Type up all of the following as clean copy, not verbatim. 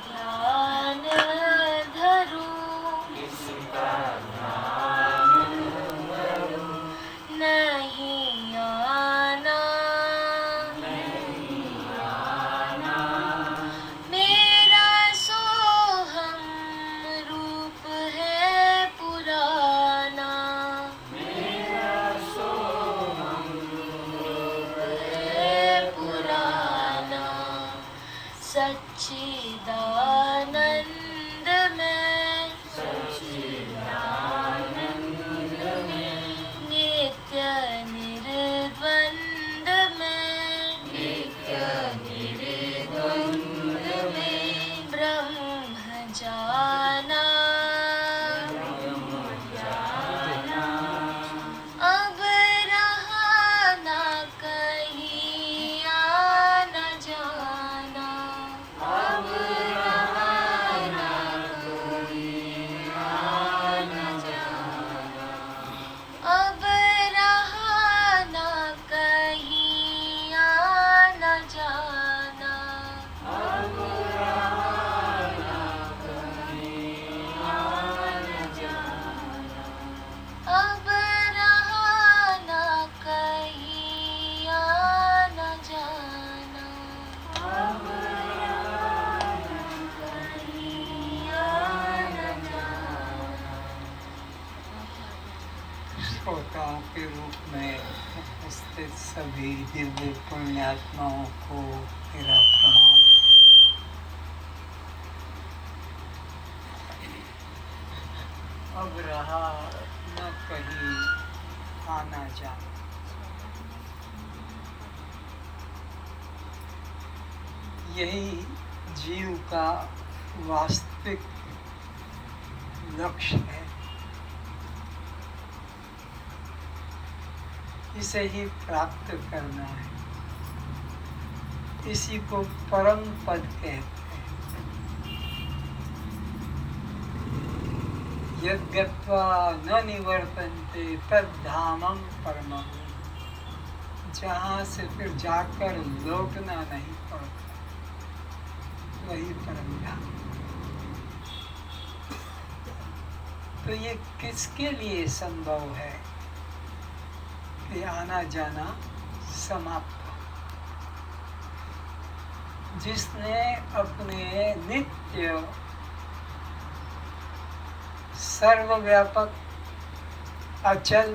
ध्यान धरूं, किसका ध्यान धरूं, नहीं आना, नहीं आना, मेरा सोहम रूप है पुराना, मेरा सोहम रूप है पुराना, सच्चिदानंद में, सच्चिदानंद में, नित्य निर्द्वंद में, नित्य निर्द्वंद में, ब्रह्म जाना, ब्रह्म जाना, अब रहा ना कहीं आना जाना, अब रहा ना कोई आना जाना, अब रहा ना कहीं आना जाना, अब रहा ना कहीं आना जाना, अब रहा ना कहीं आना जाना, अब रहा ना कहीं आना जाना। श्रोताओं के रूप में उपस्थित सभी दिव्य पुण्यात्माओं को मेरा प्रणाम। अब रहा न कहीं आना जाना, यही जीव का वास्तविक लक्ष्य है। इसे ही प्राप्त करना है। इसी को परम पद कहते हैं। यद्गत्वा न निवर्तन्ते तद्धामं परमं, जहाँ से फिर जाकर लौटना नहीं पड़ता, वही परम धाम। तो ये किसके लिए संभव है कि आना जाना समाप्त हो? जिसने अपने नित्य सर्वव्यापक अचल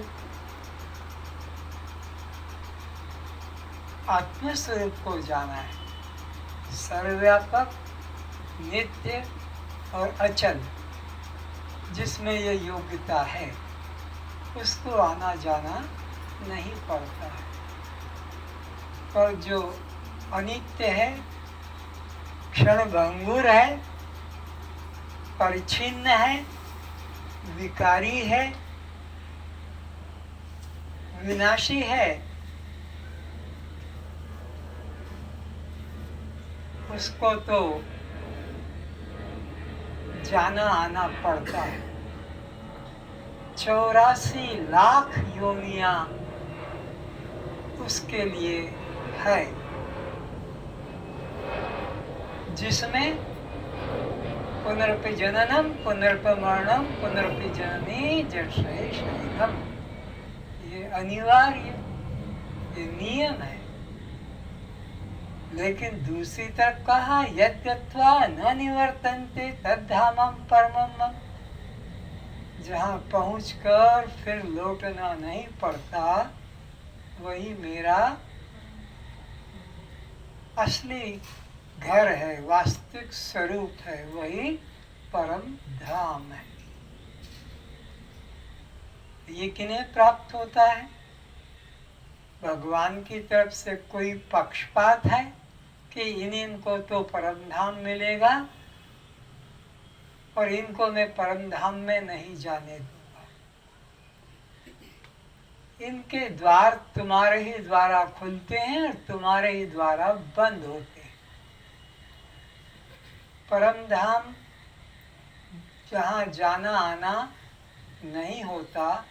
आत्मस्वरूप को जाना है, सर्वव्यापक नित्य और अचल, जिसमें ये योग्यता है, उसको आना जाना नहीं पड़ता है। पर जो अनित्य है, क्षणभंगुर है, परिच्छिन्न है, विकारी है, विनाशी है, उसको तो जाना आना पड़ता है। 84 लाख योनियां उसके लिए है, जिसमें पुनरपि जननम पुनरपि मरणम पुनरपि जननी जठरे शयनम, ये अनिवार्य, ये नियम है। लेकिन दूसरी तरफ कहा यद्गत्वा न निवर्तन्ते तद्धामं परमं मम, जहाँ पहुंचकर फिर लौटना नहीं पड़ता, वही मेरा असली घर है, वास्तविक स्वरूप है, वही परम धाम है। ये किन्हें प्राप्त होता है? भगवान की तरफ से कोई पक्षपात है कि इनको तो परम धाम मिलेगा और इनको मैं परम धाम में नहीं जाने दूंगा? इनके द्वार तुम्हारे ही द्वारा खुलते हैं और तुम्हारे ही द्वारा बंद होते हैं। परम धाम जहाँ जाना आना नहीं होता,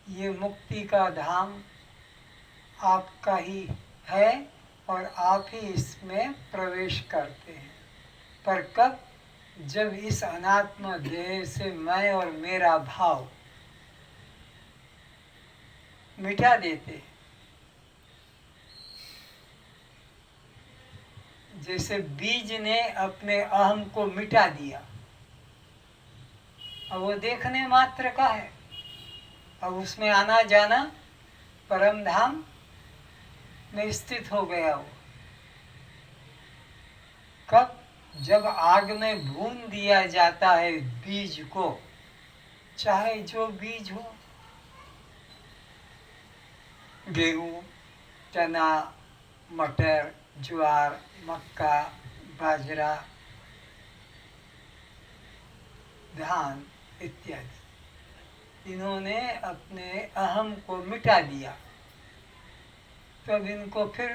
ये मुक्ति का धाम आपका ही है और आप ही इसमें प्रवेश करते हैं। पर कब? जब इस अनात्म देह से मैं और मेरा भाव मिटा देते हैं। जैसे बीज ने अपने अहम को मिटा दिया, अब वो देखने मात्र का है, अब उसमें आना जाना परम धाम में स्थित हो गया वो। कब? जब आग में भून दिया जाता है बीज को, चाहे जो बीज हो, गेहूं, चना, मटर, ज्वार, मक्का, बाजरा, धान इत्यादि, इन्होंने अपने अहम को मिटा दिया, तब इनको फिर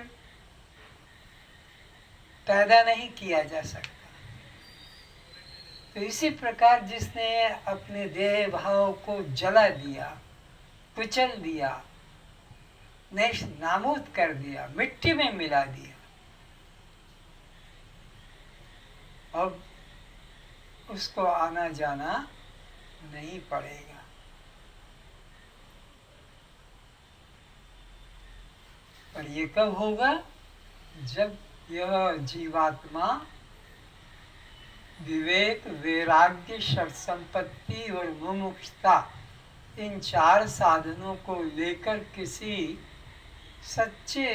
पैदा नहीं किया जा सकता। तो इसी प्रकार जिसने अपने देह भाव को जला दिया, कुचल दिया, नेश नाबूद कर दिया, मिट्टी में मिला दिया, अब उसको आना जाना नहीं पड़ेगा। पर ये कब होगा? जब यह जीवात्मा विवेक, वैराग्य, षट संपत्ति और मुमुक्षुता, इन 4 साधनों को लेकर किसी सच्चे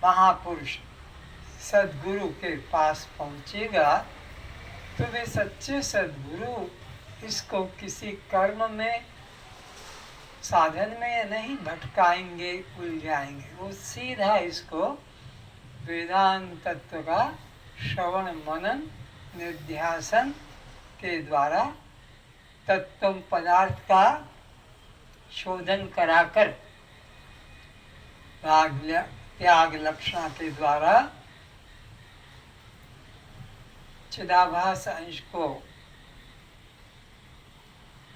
महापुरुष सद्गुरु के पास पहुंचेगा, तो वे सच्चे सद्गुरु इसको किसी कर्म में, साधन में नहीं भटकाएंगे, उलझाएंगे। वो सीधा इसको वेदांत तत्व का श्रवण मनन निध्यासन के द्वारा तत्व पदार्थ का शोधन कराकर त्याग लक्षणा के द्वारा चिदाभास अंश को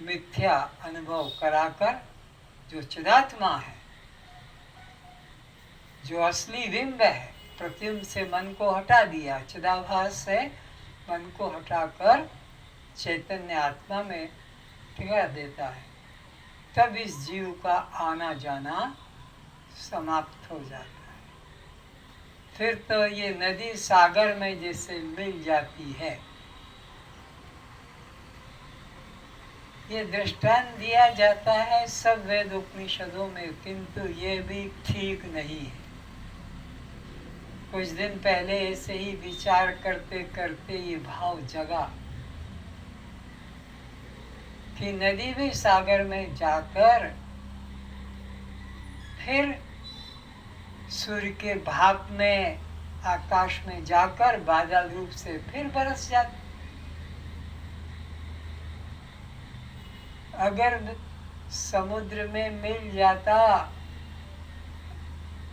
मिथ्या अनुभव कराकर, जो चिदात्मा है, जो असली बिंब है, प्रतिबिंब से मन को हटा दिया, चिदाभास से मन को हटाकर चैतन्य आत्मा में टिका देता है, तब इस जीव का आना जाना समाप्त हो जाता है। फिर तो ये नदी सागर में जैसे मिल जाती है। ये दृष्टांत दिया जाता है सब वेद उपनिषदों में, किंतु ये भी ठीक नहीं है। कुछ दिन पहले ऐसे ही विचार करते करते ये भाव जगा कि नदी भी सागर में जाकर फिर सूर्य के भाप में आकाश में जाकर बादल रूप से फिर बरस जाती। अगर समुद्र में मिल जाता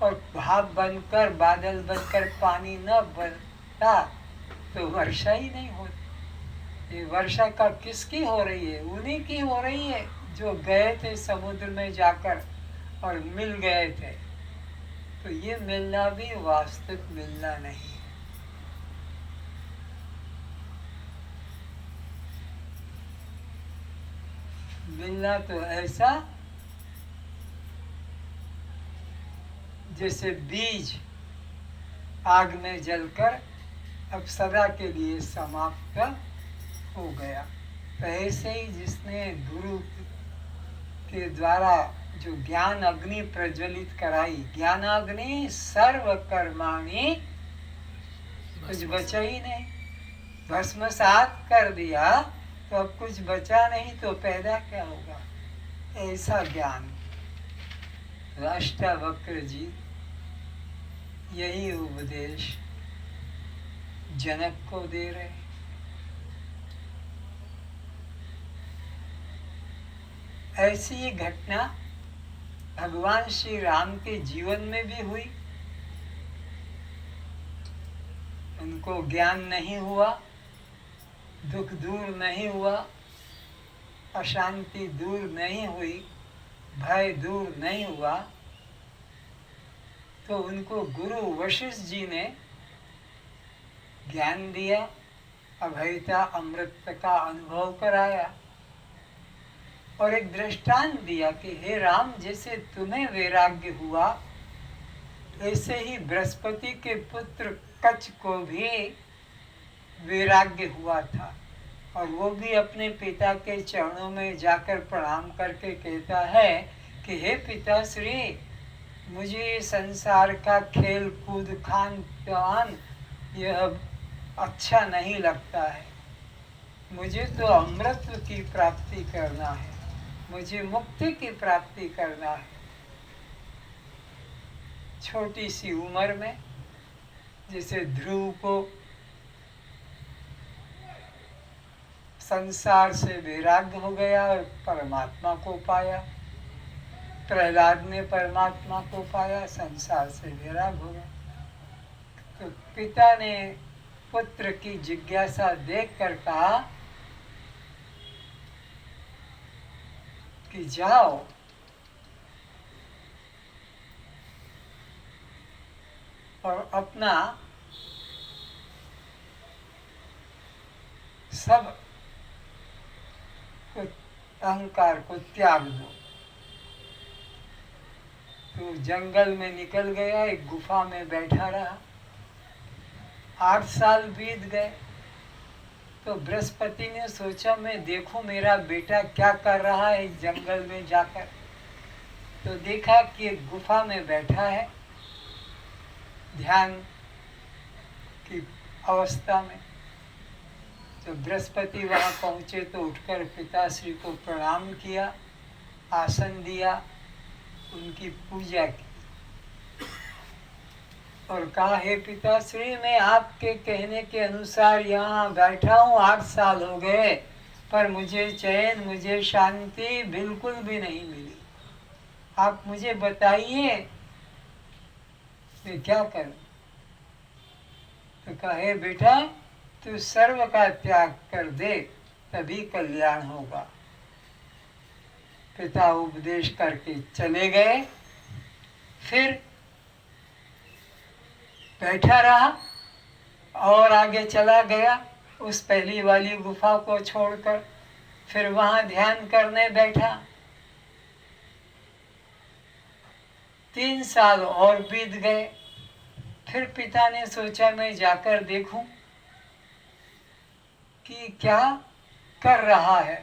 और भाप बनकर, बादल बनकर पानी न बनता, तो वर्षा ही नहीं होती। ये वर्षा का किसकी हो रही है? उन्हीं की हो रही है जो गए थे समुद्र में जाकर और मिल गए थे। तो ये मिलना भी वास्तविक मिलना नहीं है। मिलना तो ऐसा जैसे बीज आग में जलकर अब सदा के लिए समाप्त हो गया। तो ऐसे ही जिसने गुरु के द्वारा जो ज्ञान अग्नि प्रज्वलित कराई, ज्ञान अग्नि सर्व कर्माणि, कुछ बचा ही नहीं, भस्मसात कर दिया, तो अब कुछ बचा नहीं, तो पैदा क्या होगा? ऐसा ज्ञान अष्टावक्र जी यही उपदेश जनक को दे रहे। ऐसी ही घटना भगवान श्री राम के जीवन में भी हुई। उनको ज्ञान नहीं हुआ, दुख दूर नहीं हुआ, अशांति दूर नहीं हुई, भय दूर नहीं हुआ, तो उनको गुरु वशिष्ठ जी ने ज्ञान दिया, अभयता अमृत का अनुभव कराया और एक दृष्टांत दिया कि हे राम, जैसे तुम्हें वैराग्य हुआ ऐसे ही बृहस्पति के पुत्र कच्छ को भी वैराग्य हुआ था और वो भी अपने पिता के चरणों में जाकर प्रणाम करके कहता है कि हे पिताश्री, मुझे संसार का खेल कूद खान पान यह अच्छा नहीं लगता है, मुझे तो अमृत की प्राप्ति करना है, मुझे मुक्ति की प्राप्ति करना है। छोटी सी उम्र में जैसे ध्रुव को संसार से वैराग्य हो गया और परमात्मा को पाया, प्रहलाद ने परमात्मा को पाया, संसार से वैराग्य हो गया। तो पिता ने पुत्र की जिज्ञासा देखकर कहा कि जाओ और अपना सब अहंकार को त्याग दो। तो जंगल में निकल गया, एक गुफा में बैठा रहा। 8 साल बीत गए तो बृहस्पति ने सोचा मैं देखूं मेरा बेटा क्या कर रहा है इस जंगल में जाकर। तो देखा कि एक गुफा में बैठा है ध्यान की अवस्था में। तो बृहस्पति वहाँ पहुँचे तो उठकर पिताश्री को प्रणाम किया, आसन दिया, उनकी पूजा की और कहा हे पिताश्री, मैं आपके कहने के अनुसार यहाँ बैठा हूँ, 8 साल हो गए पर मुझे चैन, मुझे शांति बिल्कुल भी नहीं मिली। आप मुझे बताइए मैं क्या करूं। तो कहे बेटा, तू सर्व का त्याग कर दे तभी कल्याण होगा। पिता उपदेश करके चले गए। फिर बैठा रहा और आगे चला गया उस पहली वाली गुफा को छोड़कर। फिर वहां ध्यान करने बैठा। 3 साल और बीत गए। फिर पिता ने सोचा मैं जाकर देखूं कि क्या कर रहा है।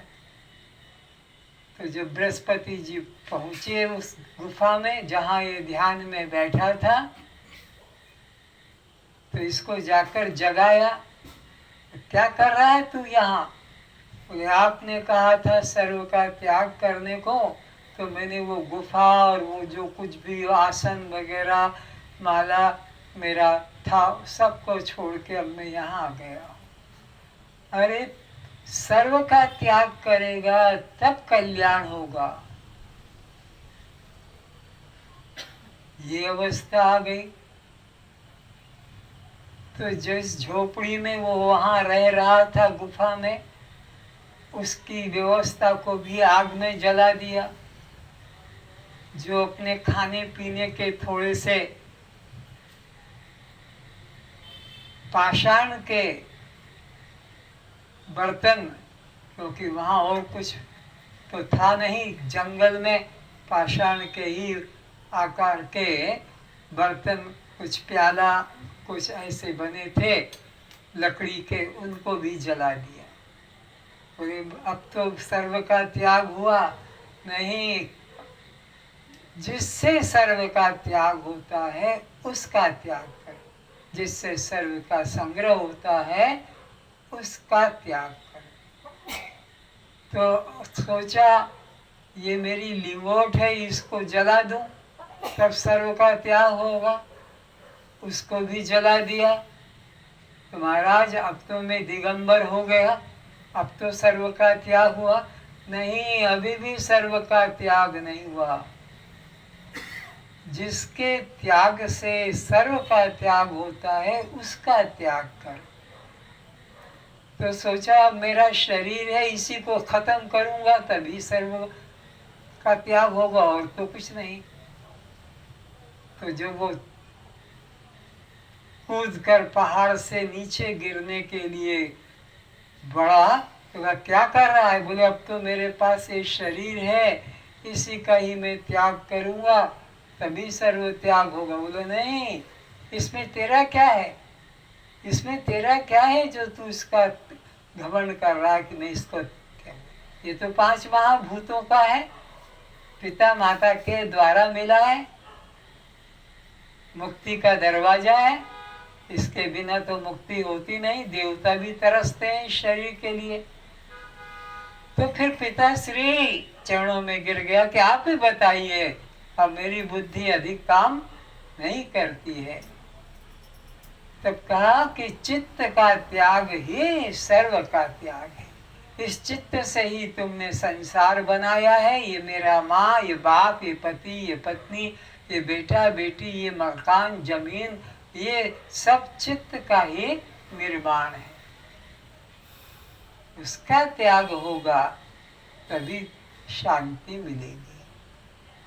तो जब बृहस्पति जी पहुंचे उस गुफा में जहाँ ये ध्यान में बैठा था, तो इसको जाकर जगाया। क्या कर रहा है तू यहाँ? बोले आपने कहा था सर्व का त्याग करने को, तो मैंने वो गुफा और वो जो कुछ भी आसन वगैरह माला मेरा था सबको छोड़ के अब मैं यहाँ आ गया हूँ। अरे सर्व का त्याग करेगा तब कल्याण होगा। ये अवस्था आ गई। तो जिस झोपड़ी में वो वहां रह रहा था गुफा में, उसकी व्यवस्था को भी आग में जला दिया। जो अपने खाने पीने के थोड़े से पाषाण के बर्तन, क्योंकि वहाँ और कुछ तो था नहीं, जंगल में पाषाण के ही आकार के बर्तन, कुछ प्याला कुछ ऐसे बने थे लकड़ी के, उनको भी जला दिया। बोले अब तो सर्व का त्याग हुआ। नहीं, जिससे सर्व का त्याग होता है उसका त्याग करो, जिससे सर्व का संग्रह होता है उसका त्याग करो। तो सोचा ये मेरी लिंगोट है, इसको जला दूं तब सर्व का त्याग होगा। उसको भी जला दिया। तो महाराज अब तो मैं दिगंबर हो गया, अब तो सर्व का त्याग हुआ। नहीं, अभी भी सर्व का त्याग नहीं हुआ। जिसके त्याग से सर्व का त्याग होता है उसका त्याग कर। तो सोचा मेरा शरीर है, इसी को खत्म करूंगा तभी सर्व का त्याग होगा, और तो कुछ नहीं। तो जब वो कूदकर पहाड़ से नीचे गिरने के लिए बढ़ा तो वह क्या कर रहा है? बोले अब तो मेरे पास ये शरीर है, इसी का ही मैं त्याग करूंगा तभी सर्व त्याग होगा। बोले नहीं, इसमें तेरा क्या है? इसमें तेरा क्या है जो तू इसका घमंड कर रहा है कि मैं इसको त्याग? ये तो 5 महाभूतों का है, पिता माता के द्वारा मिला है, मुक्ति का दरवाजा है, इसके बिना तो मुक्ति होती नहीं। देवता भी तरसते हैं इस शरीर के लिए। तो फिर पिता श्री चरणों में गिर गया कि आप ही बताइए, अब मेरी बुद्धि अधिक काम नहीं करती है। तब कहा कि चित्त का त्याग ही सर्व का त्याग है। इस चित्त से ही तुमने संसार बनाया है। ये मेरा माँ, ये बाप, ये पति, ये पत्नी, ये बेटा बेटी, ये मकान जमीन, ये सब चित्त का ही निर्माण है। उसका त्याग होगा तभी शांति मिलेगी।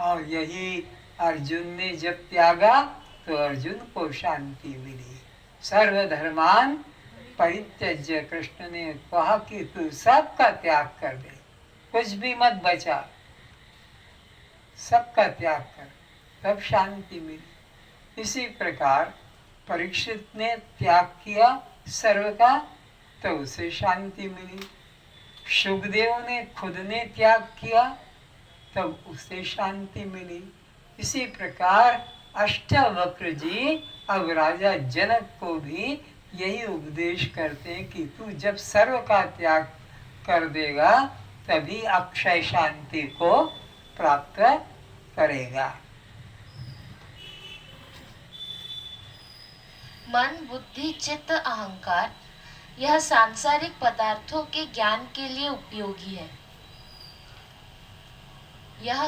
और यही अर्जुन ने जब त्यागा तो अर्जुन को शांति मिली। सर्वधर्मान परित्यज्य, कृष्ण ने कहा कि तू सबका त्याग कर दे, कुछ भी मत बचा, सबका त्याग कर, तब शांति मिली। इसी प्रकार परीक्षित ने त्याग किया सर्व का तो उसे शांति मिली। शुभदेव ने खुद ने त्याग किया तब उसे शांति मिली। इसी प्रकार अष्टावक्र जी अब राजा जनक को भी यही उपदेश करते हैं कि तू जब सर्व का त्याग कर देगा तभी अक्षय शांति को प्राप्त करेगा। मन, बुद्धि, चित्त, अहंकार यह सांसारिक पदार्थों के ज्ञान के लिए उपयोगी है। यह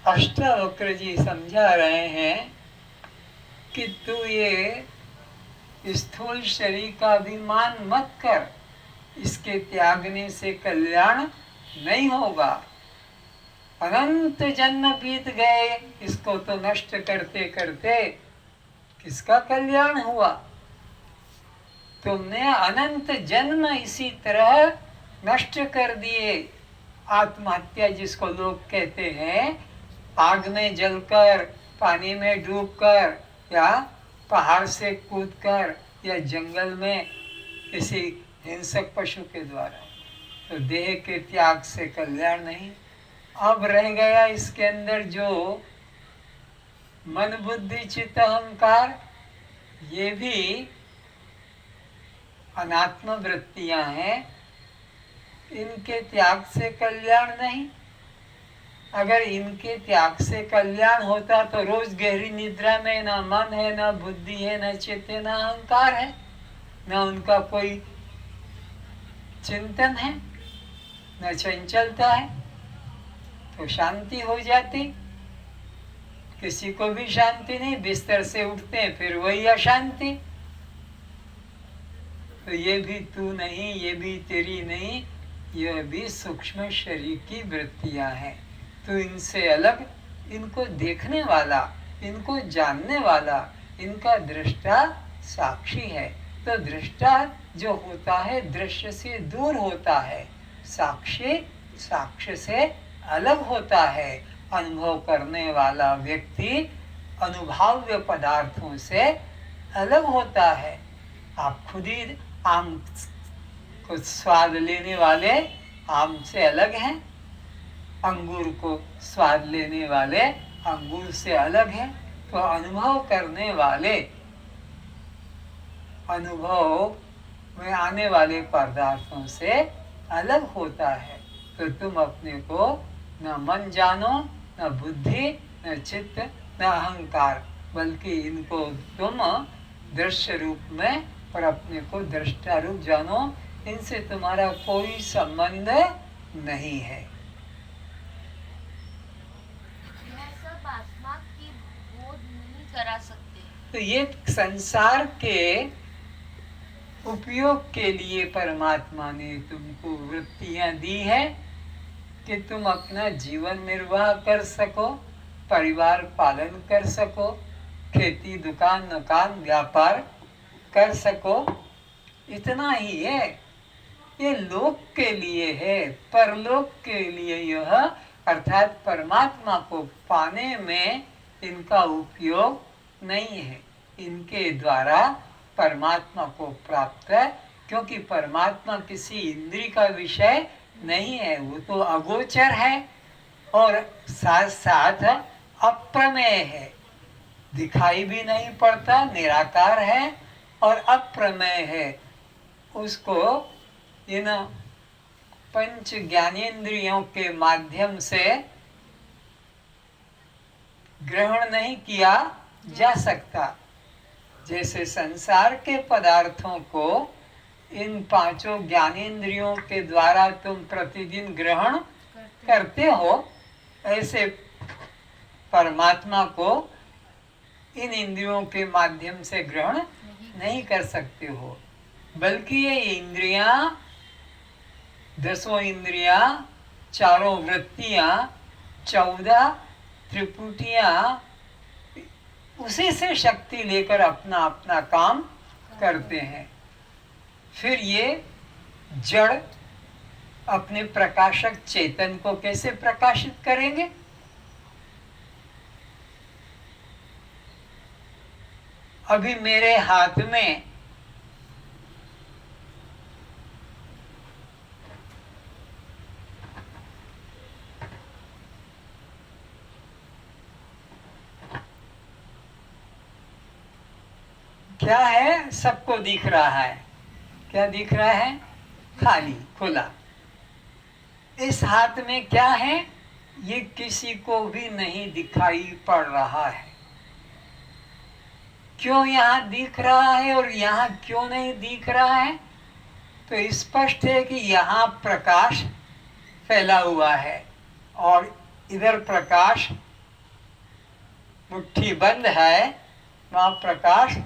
अष्टावक्र जी समझा रहे हैं कि तू ये स्थूल शरीर का अभिमान मत कर, इसके त्यागने से कल्याण नहीं होगा। अनंत जन्म बीत गए, इसको तो नष्ट करते करते किसका कल्याण हुआ? तुमने अनंत जन्म इसी तरह नष्ट कर दिए। आत्महत्या जिसको लोग कहते हैं, आग में जलकर, पानी में डूबकर, या पहाड़ से कूदकर, या जंगल में किसी हिंसक पशु के द्वारा, तो देह के त्याग से कल्याण नहीं। अब रह गया इसके अंदर जो मन, बुद्धि, चित्त, अहंकार, ये भी अनात्म वृत्तियां हैं, इनके त्याग से कल्याण नहीं। अगर इनके त्याग से कल्याण होता तो रोज गहरी निद्रा में ना मन है, ना बुद्धि है, ना चित्त है, ना अहंकार है, ना उनका कोई चिंतन है, न चंचलता है, तो शांति हो जाती। किसी को भी शांति नहीं, बिस्तर से उठते हैं फिर वही अशांति। तो ये भी तू नहीं, ये भी तेरी नहीं, यह भी सूक्ष्म शरीर की वृत्तियां हैं। तो इनसे अलग, इनको देखने वाला, इनको जानने वाला, इनका दृष्टा साक्षी है। तो दृष्टा जो होता है दृश्य से दूर होता है, साक्षी साक्ष्य से अलग होता है। अनुभव करने वाला व्यक्ति अनुभव्य पदार्थों से अलग होता है। आप खुद ही आम को स्वाद लेने वाले आम से अलग हैं, अंगूर को स्वाद लेने वाले अंगूर से अलग हैं। तो अनुभव करने वाले अनुभव में आने वाले पदार्थों से अलग होता है। तो तुम अपने को न मन जानो, न बुद्धि, न चित्त, न अहंकार, बल्कि इनको तुम दृश्य रूप में और अपने को दृष्टा रूप जानो। इनसे तुम्हारा कोई संबंध नहीं है। यह सब आत्मा की बोध नहीं करा सकते। तो ये संसार के उपयोग के लिए परमात्मा ने तुमको वृत्तियां दी है कि तुम अपना जीवन निर्वाह कर सको, परिवार पालन कर सको, खेती, दुकान, मकान, व्यापार कर सको, इतना ही है। ये लोक के लिए है, परलोक के लिए यह अर्थात परमात्मा को पाने में इनका उपयोग नहीं है। इनके द्वारा परमात्मा को प्राप्त है, क्योंकि परमात्मा किसी इंद्रिय का विषय नहीं है, वो तो अगोचर है और साथ साथ अप्रमेय है, दिखाई भी नहीं पड़ता, निराकार है और अप्रमेय है। उसको इन पंच ज्ञानेंद्रियों के माध्यम से ग्रहण नहीं किया जा सकता। जैसे संसार के पदार्थों को इन पांचों ज्ञानेंद्रियों के द्वारा तुम प्रतिदिन ग्रहण करते हो, ऐसे परमात्मा को इन इंद्रियों के माध्यम से ग्रहण नहीं कर सकते हो। बल्कि ये इंद्रियां, दसों इंद्रियां, चारों वृत्तियां, 14 त्रिपुटियां उसी से शक्ति लेकर अपना अपना काम करते हैं। फिर ये जड़ अपने प्रकाशक चेतन को कैसे प्रकाशित करेंगे? अभी मेरे हाथ में क्या है? सबको दिख रहा है। क्या दिख रहा है? खाली, खुला। इस हाथ में क्या है? ये किसी को भी नहीं दिखाई पड़ रहा है। क्यों यहाँ दिख रहा है और यहाँ क्यों नहीं दिख रहा है? तो स्पष्ट है कि यहाँ प्रकाश फैला हुआ है और इधर प्रकाश मुट्ठी बंद है, वहाँ प्रकाश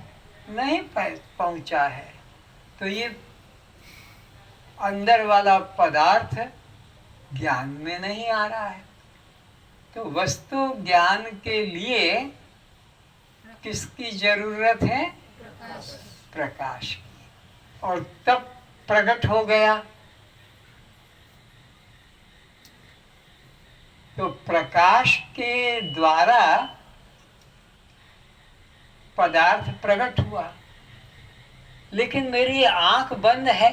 नहीं पहुंचा है। तो ये अंदर वाला पदार्थ ज्ञान में नहीं आ रहा है। तो वस्तु ज्ञान के लिए किसकी जरूरत है? प्रकाश की। और तब प्रकट हो गया। तो प्रकाश के द्वारा पदार्थ प्रकट हुआ, लेकिन मेरी आंख बंद है।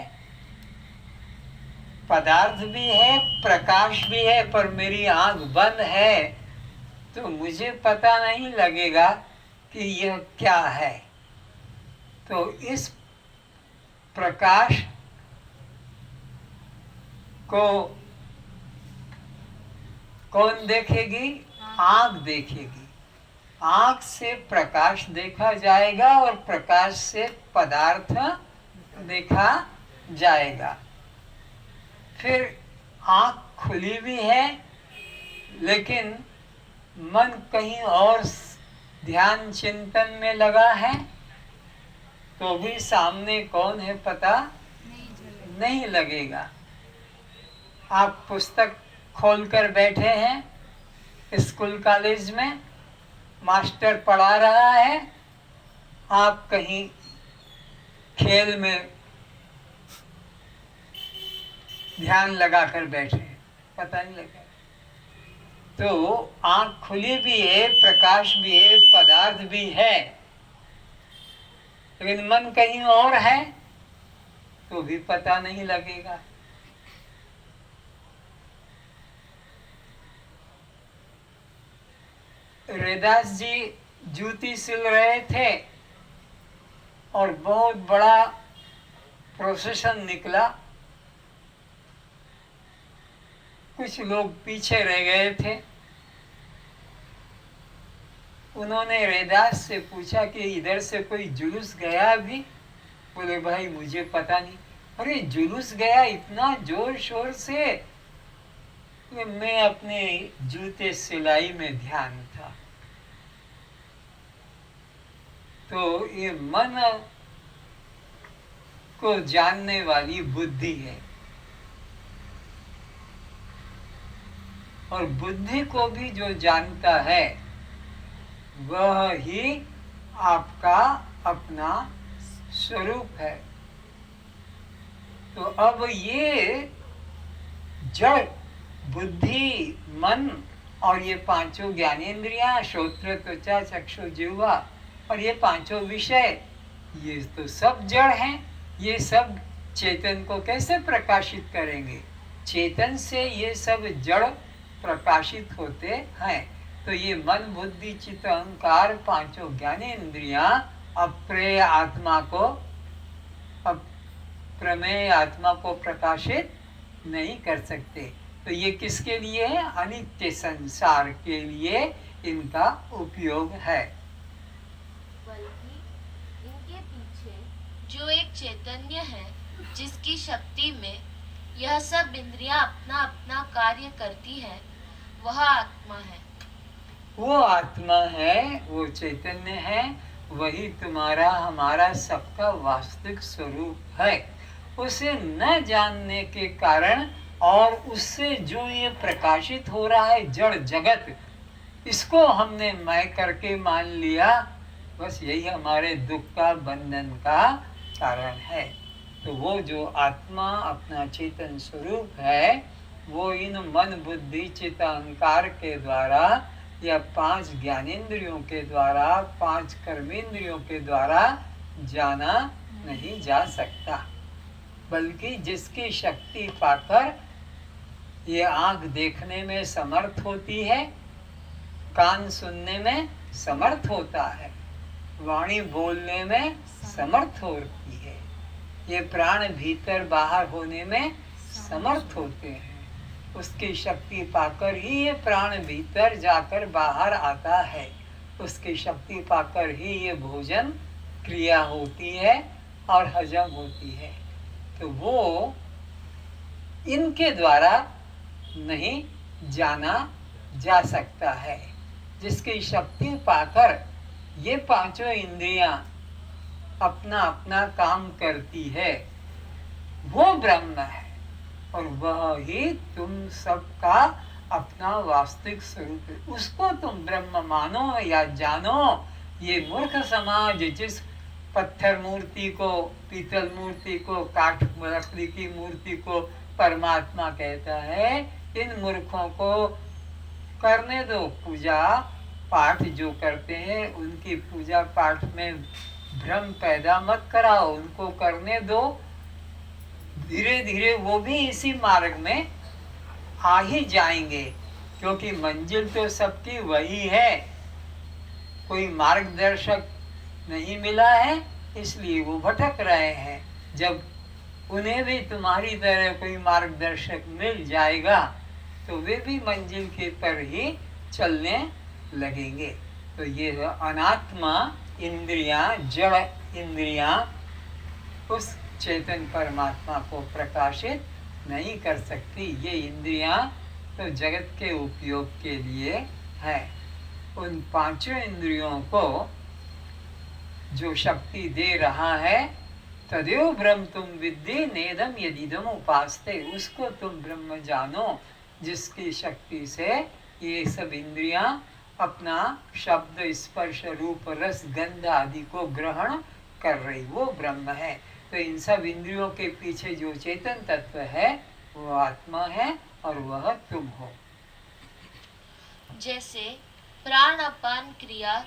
पदार्थ भी है, प्रकाश भी है, पर मेरी आंख बंद है, तो मुझे पता नहीं लगेगा कि यह क्या है। तो इस प्रकाश को कौन देखेगी? आंख देखेगी। आंख से प्रकाश देखा जाएगा और प्रकाश से पदार्थ देखा जाएगा। फिर आंख खुली भी है, लेकिन मन कहीं और ध्यान चिंतन में लगा है, तो भी सामने कौन है पता नहीं लगेगा। आप पुस्तक खोलकर बैठे हैं स्कूल कॉलेज में, मास्टर पढ़ा रहा है, आप कहीं खेल में ध्यान लगाकर बैठे, पता नहीं लगा। तो आंख खुली भी है, प्रकाश भी है, पदार्थ भी है, लेकिन मन कहीं और है, तो भी पता नहीं लगेगा। रैदास जी जूती सिल रहे थे और बहुत बड़ा प्रोसेशन निकला। कुछ लोग पीछे रह गए थे। उन्होंने रैदास से पूछा कि इधर से कोई जुलूस गया भी? बोले भाई मुझे पता नहीं। अरे जुलूस गया इतना जोर शोर से? मैं अपने जूते सिलाई में ध्यान था। तो ये मन को जानने वाली बुद्धि है, और बुद्धि को भी जो जानता है वह ही आपका अपना स्वरूप है। तो अब ये जड़ बुद्धि, मन और ये पांचों ज्ञानेंद्रियां, श्रोत्र, त्वचा, चक्षु, जिह्वा और ये पांचों विषय, ये तो सब जड़ हैं। ये सब चेतन को कैसे प्रकाशित करेंगे? चेतन से ये सब जड़ प्रकाशित होते हैं। तो ये मन, बुद्धि, चित्त, अहंकार, पांचों ज्ञानेंद्रियां अप्रेय आत्मा को, प्रमेय आत्मा को प्रकाशित नहीं कर सकते। तो ये किसके लिए है? अनित्य संसार के लिए इनका उपयोग है। बल्कि इनके पीछे जो एक चैतन्य है, जिसकी शक्ति में यह सब इंद्रियां अपना अपना कार्य करती है, वह आत्मा है। वो आत्मा है, वो चैतन्य है, वही तुम्हारा हमारा सबका वास्तविक स्वरूप है। उसे न जानने के कारण और उससे जो ये प्रकाशित हो रहा है जड़ जगत, इसको हमने मैं करके मान लिया, बस यही हमारे दुख का, बंधन का कारण है। तो वो जो आत्मा अपना चेतन स्वरूप है, वो इन मन, बुद्धि, चित्त, अहंकार के द्वारा या 5 ज्ञानेंद्रियों के द्वारा, 5 कर्मेंद्रियों के द्वारा जाना नहीं जा सकता। बल्कि जिसकी शक्ति पाकर ये आंख देखने में समर्थ होती है, कान सुनने में समर्थ होता है, वाणी बोलने में समर्थ होती है, ये प्राण भीतर बाहर होने में समर्थ होते हैं। उसकी शक्ति पाकर ही ये प्राण भीतर जाकर बाहर आता है। उसकी शक्ति पाकर ही ये भोजन क्रिया होती है और हजम होती है। तो वो इनके द्वारा नहीं जाना जा सकता है। जिसकी शक्ति पाकर ये पांचों इंद्रियां अपना अपना काम करती है, वो ब्रह्म है। और वह ही तुम सबका अपना वास्तविक स्वरूप है। उसको तुम ब्रह्म मानो या जानो। ये मूर्ख समाज जिस पत्थर मूर्ति को, पीतल मूर्ति को, काठ लकड़ी की मूर्ति को परमात्मा कहता है, इन मूर्खों को करने दो पूजा पाठ। जो करते हैं उनकी पूजा पाठ में भ्रम पैदा मत कराओ, उनको करने दो। धीरे धीरे वो भी इसी मार्ग में आ ही जाएंगे, क्योंकि मंजिल तो सबकी वही है। कोई मार्गदर्शक नहीं मिला है, इसलिए वो भटक रहे हैं। जब उन्हें भी तुम्हारी तरह कोई मार्गदर्शक मिल जाएगा तो वे भी मंजिल के पर ही चलने लगेंगे। तो ये अनात्मा इंद्रियां, जड़ इंद्रियां उस चेतन परमात्मा को प्रकाशित नहीं कर सकती। ये इंद्रियां तो जगत के उपयोग के लिए है। उन पांचों इंद्रियों को जो शक्ति दे रहा है, तदेव ब्रह्म तुम विद्धि नेदम यदिदम उपास्ते, उसको तुम ब्रह्म जानो, जिसकी शक्ति से ये सब इंद्रियां अपना शब्द, स्पर्श, रूप, रस, गंध आदि को ग्रहण कर रही, वो ब्रह्म है। तो इन सब इंद्रियों के पीछे जो चेतन तत्व है वो आत्मा है और वह तुम हो। जैसे प्राण अपान क्रिया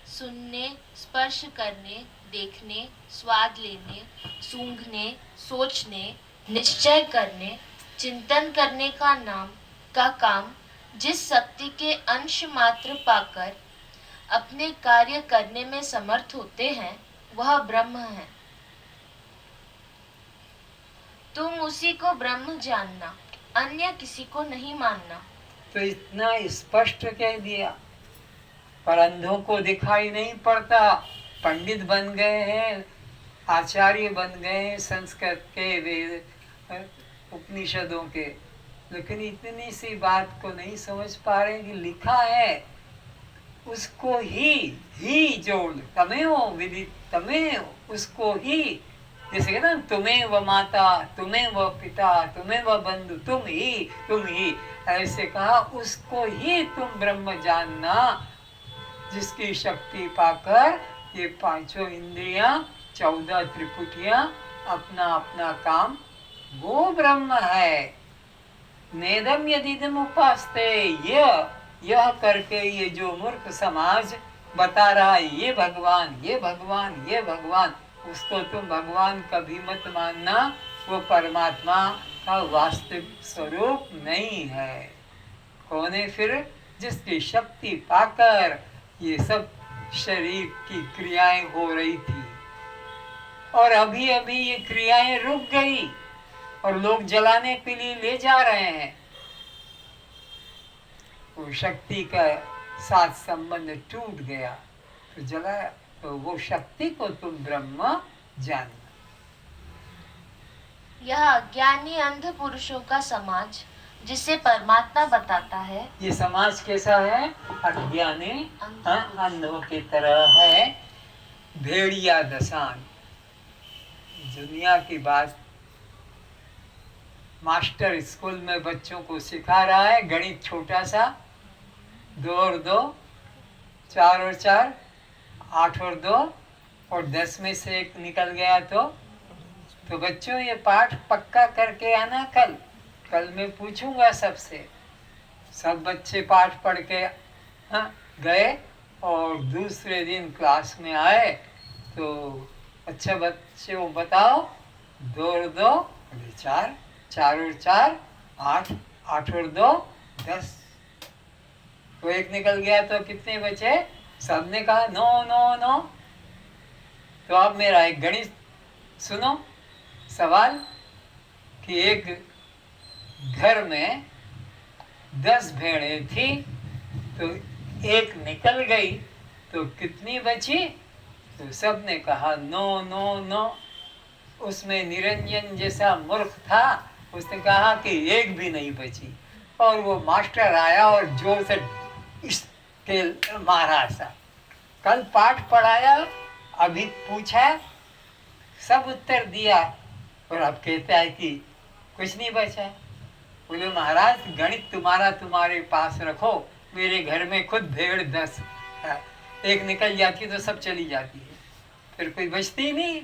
सुनने, स्पर्श करने, देखने, स्वाद लेने, सूंघने, सोचने, निश्चय करने, चिंतन करने का काम जिस शक्ति के अंश मात्र पाकर अपने कार्य करने में समर्थ होते हैं, वह ब्रह्म है। तुम उसी को ब्रह्म जानना, अन्य किसी को नहीं मानना। तो इतना स्पष्ट कह दिया, पर अंधों को दिखाई नहीं पड़ता। पंडित बन गए हैं, आचार्य बन गए हैं संस्कृत के, वेद उपनिषदों के, लेकिन इतनी सी बात को नहीं समझ पा रहे कि लिखा है उसको ही जोड़, तमेव विदित तमेव, उसको ही। जैसे ना तुम्हें व माता, तुम्हें व पिता, तुम्हें व बंधु, तुम ही, ऐसे कहा। उसको ही तुम ब्रह्म जानना, जिसकी शक्ति पाकर ये पांचों इंद्रियां 14 त्रिपुटियां अपना अपना काम, वो ब्रह्म है। नेदम यदिदम उपास्ते, यह करके ये जो मूर्ख समाज बता रहा है ये भगवान ये भगवान ये भगवान, उसको तुम भगवान कभी मत मानना, वो परमात्मा का वास्तविक स्वरूप नहीं है। कौन है फिर? जिसकी शक्ति पाकर ये सब शरीर की क्रियाएं हो रही थी, और अभी अभी ये क्रियाएं रुक गई और लोग जलाने के लिए ले जा रहे हैं। वो शक्ति का साथ संबंध टूट गया तो जलाया। तो वो शक्ति को तुम ब्रह्म जानना। यह अज्ञानी अंध पुरुषों का समाज जिसे परमात्मा बताता है, ये समाज कैसा है? अज्ञानी अंधों की तरह है, भेड़िया दशान। दुनिया की बात मास्टर स्कूल में बच्चों को सिखा रहा है, गणित छोटा सा, 2 और 2, 4 और 4, 8 और 2, और 10 में से 1 निकल गया तो बच्चों ये पाठ पक्का करके आना। कल मैं पूछूंगा सबसे। सब बच्चे पाठ पढ़ के गए और दूसरे दिन क्लास में आए तो अच्छा बच्चों बताओ, 2 और 2 4, 4 और 4 8, 8 और 2 10। तो 1 निकल गया तो कितने बचे? सबने कहा 9 9 9। तो अब मेरा एक गणित सुनो सवाल कि एक घर में 10 भेड़ें थी, तो 1 निकल गई तो कितनी बची? तो सबने कहा 9 9 9। उसमें निरंजन जैसा मूर्ख था, उसने कहा कि 1 भी नहीं बची। और वो मास्टर आया और जोर से इसके मारा सा। कल पाठ पढ़ाया, अभी पूछा, सब उत्तर दिया, और अब कहता है कि कुछ नहीं बचा। बोले महाराज गणित तुम्हारे पास रखो, मेरे घर में खुद भेड़ 10 है, 1 निकल जाती तो सब चली जाती है, फिर कोई बचती ही नहीं।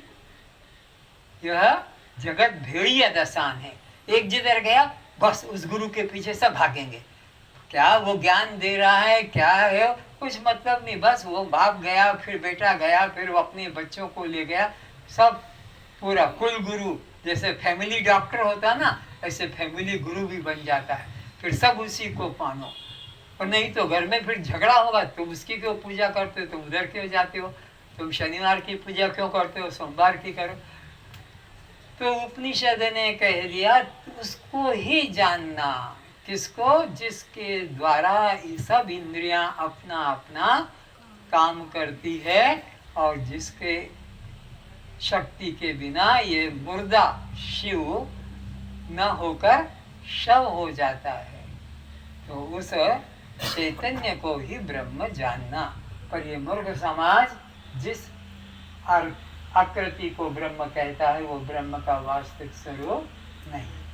यह जगत भेड़िया दशान है। एक जिधर गया बस उस गुरु के पीछे सब भागेंगे। क्या वो ज्ञान दे रहा है, क्या है, कुछ मतलब नहीं। बस वो बाप गया, फिर बेटा गया, फिर वो अपने बच्चों को ले गया। सब पूरा कुल गुरु, जैसे फैमिली डॉक्टर होता ना, ऐसे फैमिली गुरु भी बन जाता है। फिर सब उसी को मानो, और नहीं तो घर में फिर झगड़ा होगा। तुम उसकी क्यों पूजा करते हो, तुम उधर क्यों जाते हो, तुम शनिवार की पूजा क्यों करते हो, सोमवार की करो। तो उपनिषद ने कह दिया उसको ही जानना। किसको? जिसके द्वारा ये सब इंद्रियां अपना अपना काम करती है, और जिसके शक्ति के बिना ये मुर्दा शिव न होकर शव हो जाता है। तो उस चैतन्य को ही ब्रह्म जानना। पर ये मूर्ख समाज जिस आकृति को ब्रह्म कहता है, वो ब्रह्म का वास्तविक स्वरूप नहीं।